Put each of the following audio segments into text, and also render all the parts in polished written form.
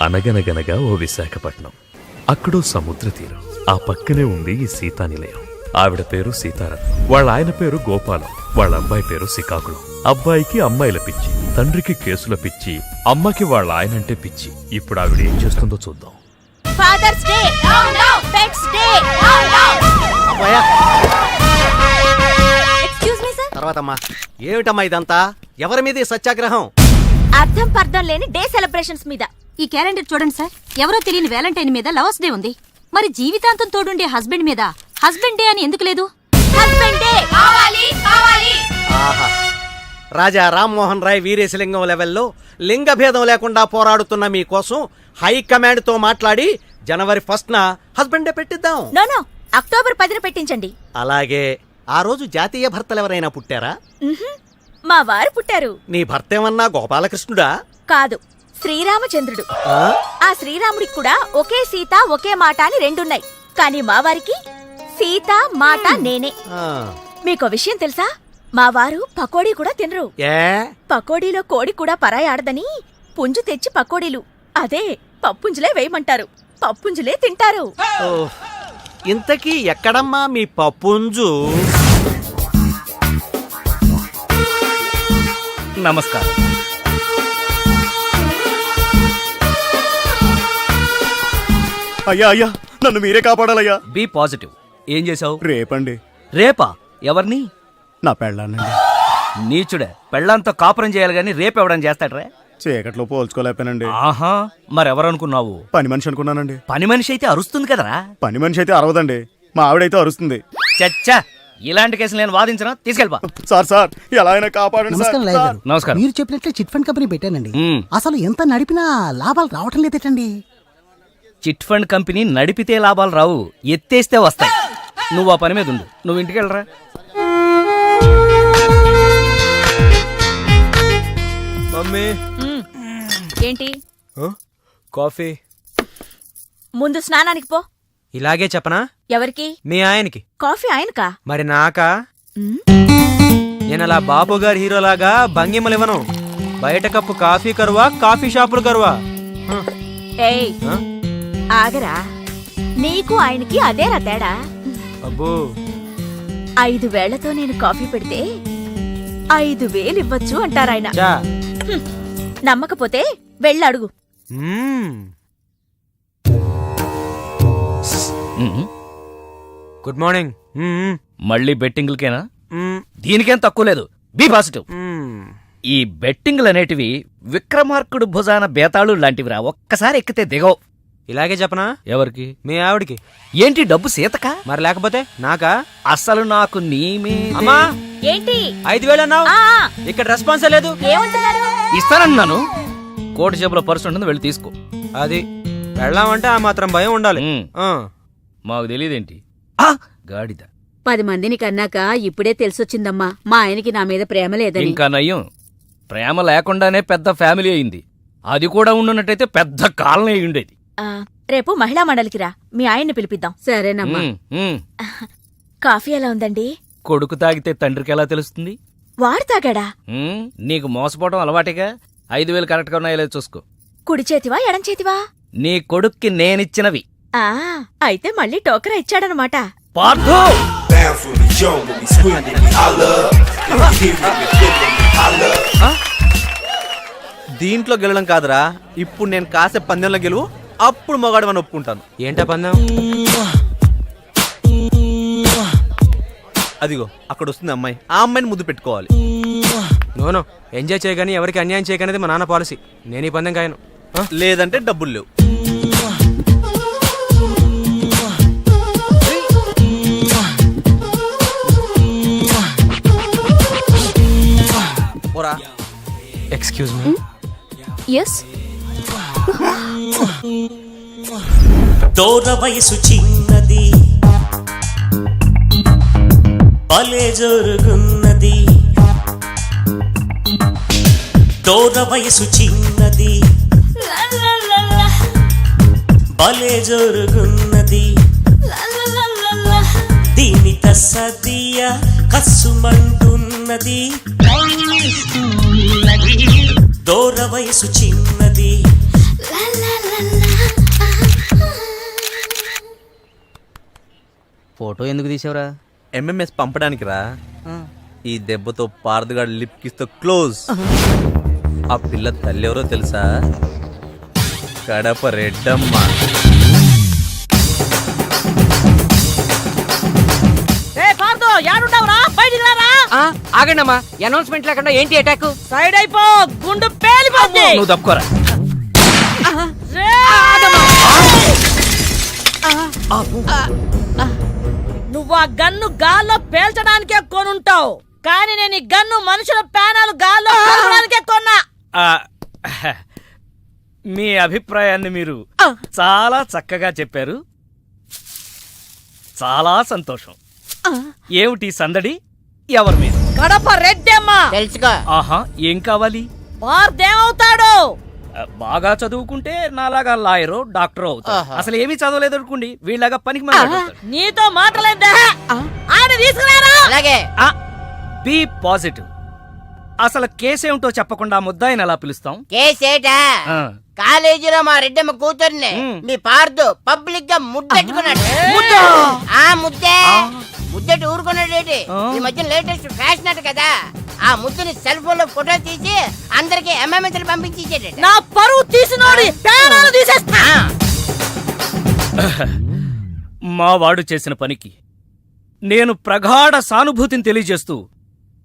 అనగనగనగా ఓ విశాఖపట్నం. అక్కడో సముద్ర తీరం. ఆ పక్కనే ఉంది ఈ సీతానిలయం. ఆవిడ పేరు సీతారాం, వాళ్ళ ఆయన పేరు గోపాలం, వాళ్ళ అబ్బాయి పేరు శ్రీకాకుళం. అబ్బాయికి అమ్మాయిల పిచ్చి, తండ్రికి కేసుల పిచ్చి, అమ్మకి వాళ్ళ ఆయనంటే పిచ్చి. ఇప్పుడు ఆవిడ ఏం చేస్తుందో చూద్దాం. Fathers day, pets day. Excuse me sir. తర్వాతమ్మా ఏమిటమ్మా ఇదంతా? ఎవరి మీద సత్యాగ్రహం? అర్థం పర్థం లేని డే సెలబ్రేషన్స్ మీద. ఈ క్యాలెండర్ చూడండి సార్. ఎవరో తెలియని వ్యాలంటైన్ మీద లవర్స్ డే ఉంది. మరి జీవితాంతం తోడుండే హస్బెండ్ మీద హస్బెండ్ డే అని ఎందుకు లేదు? హస్బెండ్ డే కావాలి కావాలి. ఆహా, రాజా రామ్మోహన్ రాయ్ వీరేశలింగం లెవెల్లో లింగ భేదం లేకుండా పోరాడుతున్న మీకోసం హైకమాండ్ తో మాట్లాడి జనవరి 1న హస్బెండ్ డే పెట్టిద్దాం. నో, అక్టోబర్ 10న పెట్టించండి. అలాగే ఆ రోజు జాతీయ భర్తలు ఎవరైనా పుట్టారా? మా వారు పుట్టారు. నీ భర్త ఏమన్నా గోపాలకృష్ణుడా? కాదు, శ్రీరామచంద్రుడు. ఆ శ్రీరాముడికి కూడా ఒకే సీత ఒకే మాట అని రెండున్నాయి. కానీ మా వారికి సీత మాట నేనే. మీకో విషయం తెలుసా? మా వారు పకోడీ కూడా తినరు. పకోడీలో కోడి కూడా పరాయి ఆడదని పుంజు తెచ్చి పకోడీలు అదే పప్పుంజులే వేయమంటారు. పప్పుంజులే తింటారు. ఇంతకీ ఎక్కడమ్మా మీ పప్పుంజు? నమస్కారం. అయ్యా అయ్యా, నన్ను మీరే కాపాడాలయ్యా. B positive. ఏం చేసావు? రేపండి. రేపా? ఎవరిని? నా పెళ్ళానండి. నీచుడే, పెళ్ళంతో కాపురం చేయాలి గాని రేపెవడం చేస్తాడ్రా? చీకట్లో పోల్చుకోలేకపోయానండి. ఆహా, మరెవరనుకున్నావు? పని మనిషి అనుకున్నానండి. పని మనిషి అయితే అరుస్తుంది కదరా. పని మనిషి అయితే అరవదండి, మా ఆవిడైతే అరుస్తుంది. చచ్చా, ఇలాంటి కేసులు నేను వాదించను. తీసుకెళ్ళిపా. సార్ ఎలా అయినా కాపాడండి. నమస్కారం లాయర్ గారు. నమస్కారం. మీరు చెప్పినట్లే చిట్ ఫండ్ కంపెనీ పెట్టానండి. అసలు ఎంత నడిపినా లాభాలు రావటం లేదేటండి. చిట్ ఫండ్ కంపెనీ నడిపితే లాభాలు రావు, ఎత్తేస్తే వస్తాయి. నువ్వు ఆ పని మీద ఉండు. నువ్వు ఇంటికి వెళ్ళరా. మమ్మీ ఏంటి? కాఫీ. ముందు స్నానానికి పో. ఇలాగే చెప్పనా? ఎవరికి? మీ ఆయనకి. కాఫీ ఆయనకా? మరి నాకా? నేను అలా బాబు గారి హీరోలాగా భంగిమలివ్వను. బయట కప్పు కాఫీ కరువా, కాఫీ షాపులు కరువా? ఏయ్ ఆగరా, నీకు ఆయనకి అదేరా తేడా. అబ్బో, 5 వేళ్లతో నేను కాఫీ పెడితే 5,000 ఇవ్వచ్చు అంటారాయన. నమ్మకపోతే వెళ్ళడుగు. Good morning. మళ్ళీ బెట్టింగ్లకేనా? దీనికేం తక్కువ లేదు. Be positive. ఈ బెట్టింగ్లు అనేటివి విక్రమార్కుడు భుజాన బేతాళు లాంటివిరా. ఒక్కసారి ఎక్కితే దిగవు. ఇలాగే చెప్పనా? ఎవరికి? మీ ఆవిడికి. ఏంటి, డబ్బు సీతకా? మరి లేకపోతే నాకా? అసలు నాకు నీ అమ్మా, ఏంటి 5,000 అన్నావు? ఇక్కడ రెస్పాన్స్ లేదు. ఏమంటున్నారు? ఇస్తానన్నాను. కోటి జేబులో పర్సు ఉంటుంది, వెళ్ళి తీసుకో. అది వెళ్ళామంటే ఆ మాత్రం భయం ఉండాలి. మాకు తెలియదేంటి గాడిద. 10 మందిని కన్నాక ఇప్పుడే తెలిసొచ్చిందమ్మా మా ఆయనకి నా మీద ప్రేమ లేదని. ఇంకా నయ్యం, ప్రేమ లేకుండానే పెద్ద ఫ్యామిలీ అయింది. అది కూడా ఉండున్నట్టయితే పెద్ద కాలనీ అయి ఉండేది. రేపు మహిళా మండలికి రా, మీ ఆయన్ని పిలిపిద్దాం. సరేనమ్మా. కాఫీ ఎలా ఉందండి? కొడుకు తాగితే తండ్రికి ఎలా తెలుస్తుంది? వాడు తాగాడా? నీకు మోసపోవడం అలవాటేగా. 5,000 కరెక్ట్ గా ఉన్నాయో చూసుకో. కుడి చేతివా ఎడం చేతివా? నీ కొడుక్కి నేనిచ్చినవి. అయితే మళ్ళీ టోకరా ఇచ్చాడనమాట. పార్థు, దీంట్లో గెలడం కాదురా, ఇప్పుడు నేను కాసే పందెంలో గెలువు, అప్పుడు మొగాడు అని ఒప్పుకుంటాను. ఏంటా పందెం? అదిగో అక్కడ వస్తుంది అమ్మాయి. ఆ అమ్మాయిని ముద్దు పెట్టుకోవాలి. నోనో, ఎంజాయ్ చేయగాని ఎవరికి అన్యాయం చేయకనేది మా నాన్న పాలసీ. నేను ఈ పందెం కాయను. లేదంటే డబ్బులు లేవు. Excuse me. ఎస్. దూర వయసు చిన్నది, భలే జరుగున్నది. దూర వయసు చిన్నది, భలే జరుగున్నది. దీని తస్సదియ కస్సుమంటున్నది. దూర వయసు చిన్నది, ఫోటో ఎందుకు తీసావురా? ఎంఎంఎస్ పంపడానికి రా. ఈ దెబ్బతో పారదుగాడు లిప్ కిస్తో క్లోజ్. ఆ పిల్ల తల్లి ఎవరో తెలుసా? కడప రెడ్డమ్మ. ఆగండి అమ్మా, అనౌన్స్మెంట్ లేకుండా ఏంటి అటాక్? సైడ్ అయిపో, గుండు పేలిపోద్ది. నువ్వు తప్పుకోరా. నువ్వు ఆ గన్ను గాల్లో పేల్చడానికే కొనుంటావు, కానీ నేను ఈ గన్ను మనుషుల ప్యానాలు గాల్లో పేల్చడానికే కొన్నా. మీ అభిప్రాయాన్ని మీరు చాలా చక్కగా చెప్పారు. చాలా సంతోషం. ఏమిటి సందడి? ఎవరి మీద? కడప రెడ్డమ్మ. తెలుసుకో. ఆహా, ఏం కావాలి? వార్దేమవుతాడు? బాగా చదువుకుంటే నాలాగా లాయరో డాక్టరో అవుతాడు. అసలు ఏమీ చదవలేదు అనుకోండి, వీళ్ళగా పనికి మాట్లాడతాడు. నీతో మాటలేదా? ఆయన తీసుకురారా. అలాగే. Be positive. అసలు కేసేమిటో చెప్పకుండా ముద్దాయిని ఎలా పిలుస్తాం? కేసేటా? ఆ. కాలేజీలో మా రెడ్డమ్మ కూతుర్ని మీ పార్దు పబ్లిక్ గా ముద్దెట్టుకున్నాడు. ఆ ముద్దెట్టి ఊరుకున్నాడేటి. ఈ మధ్య లేటెస్ట్ ఫ్యాషన్ అట కదా, ఆ ముద్దుని సెల్ ఫోన్ లో ఫోటో తీసి అందరికి ఎంఎంఎస్ పంపించేసాడు. నా పరువు తీసినోడి ప్రాణాలు తీసేస్తా. మా వాడు చేసిన పనికి నేను ప్రగాఢ సానుభూతిని తెలియజేస్తూ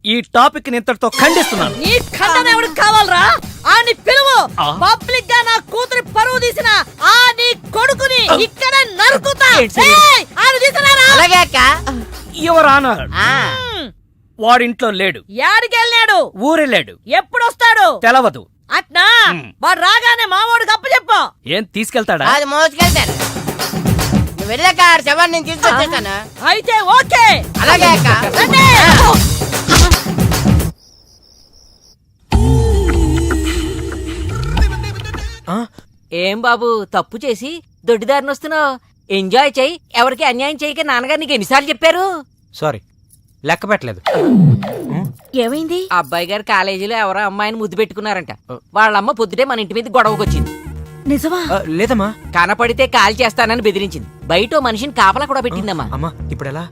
ఈ టాపిక్ ని ఇంతటితో ఖండిస్తున్నాను. నీ ఖండన ఎవరికి కావాలరా? ఆ నీ పిలువు. పబ్లిక్ గా నా కూతురి పరువు తీసిన ఆ నీ కొడుకుని ఇక్కడ నరుకుతా. ఆయన తీసుకురారా. అలాగే అక్క. యువర్ ఆనర్, వాడింట్లో లేడు. యాడికెళ్ళాడు? ఊరెళ్ళాడు. ఎప్పుడు వస్తాడు? తెలవదు. అట్నా? వాడు రాగానే మామూడు గప్పు చెప్పు. ఏం తీసుకెళ్తాడా? అది మోసుకెళ్తాను. నువ్వు వెళ్ళాక ఆ శవాన్ని నేను తీసుకొచ్చేస్తాను. అయితే ఓకే. అలాగే అక్క. రండి. ఏం బాబు తప్పు చేసి దొడ్డిదారిని వస్తున్నావు? ఎంజాయ్ చెయ్యి, ఎవరికి అన్యాయం చేయక నాన్నగారు నీకు ఎన్నిసార్లు చెప్పారు? సారీ, లెక్క పెట్టలేదు. ఏమైంది? అబ్బాయి గారు కాలేజీలో ఎవరో అమ్మాయిని ముద్దు పెట్టుకున్నారంట. వాళ్ళమ్మ పొద్దుటే మన ఇంటి మీద గొడవకొచ్చింది. నిజమా? లేదమ్మా. కనపడితే కాల్ చేస్తానని బెదిరించింది. బయట మనిషిని కాపలా కూడా పెట్టిందమ్మా. అమ్మా ఇప్పుడు ఎలా?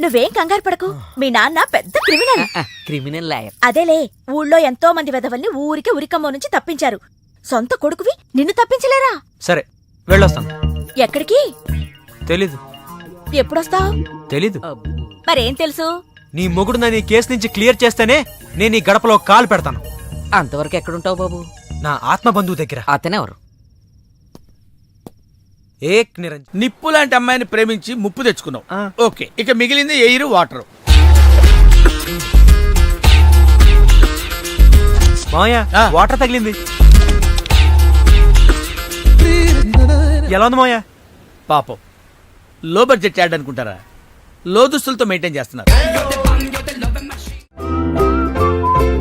నువ్వేం కంగారు పడకు. మీ నాన్న పెద్ద క్రిమినల్. Criminal lawyer. అదేలే, ఊళ్ళో ఎంతో మంది వెధవల్ని ఊరికి ఉరికమ్మ నుంచి తప్పించారు. సొంత కొడుకువి నిన్ను తప్పించలేరా? సరే వెళ్ళొస్తాను. ఎక్కడికి? తెలీదు. ఎప్పుడొస్తావు? తెలీదు. మరేం తెలుసు? నీ మొగుడు నన్ను ఈ కేసు నుంచి క్లియర్ చేస్తేనే నేను ఈ గడపలో కాలు పెడతాను. అంతవరకు ఎక్కడుంటావు బాబు? నా ఆత్మ బంధువు దగ్గర. అతనెవరు? ఏక్ నిరంజన్. నిప్పు లాంటి అమ్మాయిని ప్రేమించి ముప్పు తెచ్చుకున్నావు. ఓకే, ఇక మిగిలింది ఎయిర్ వాటర్. మాయా, వాటర్ తగిలింది. ఎలా ఉంది మాయా? పాపం, లో బడ్జెట్ యాడ్ అనుకుంటారా? లో దుస్తులతో మెయింటైన్ చేస్తున్నారు.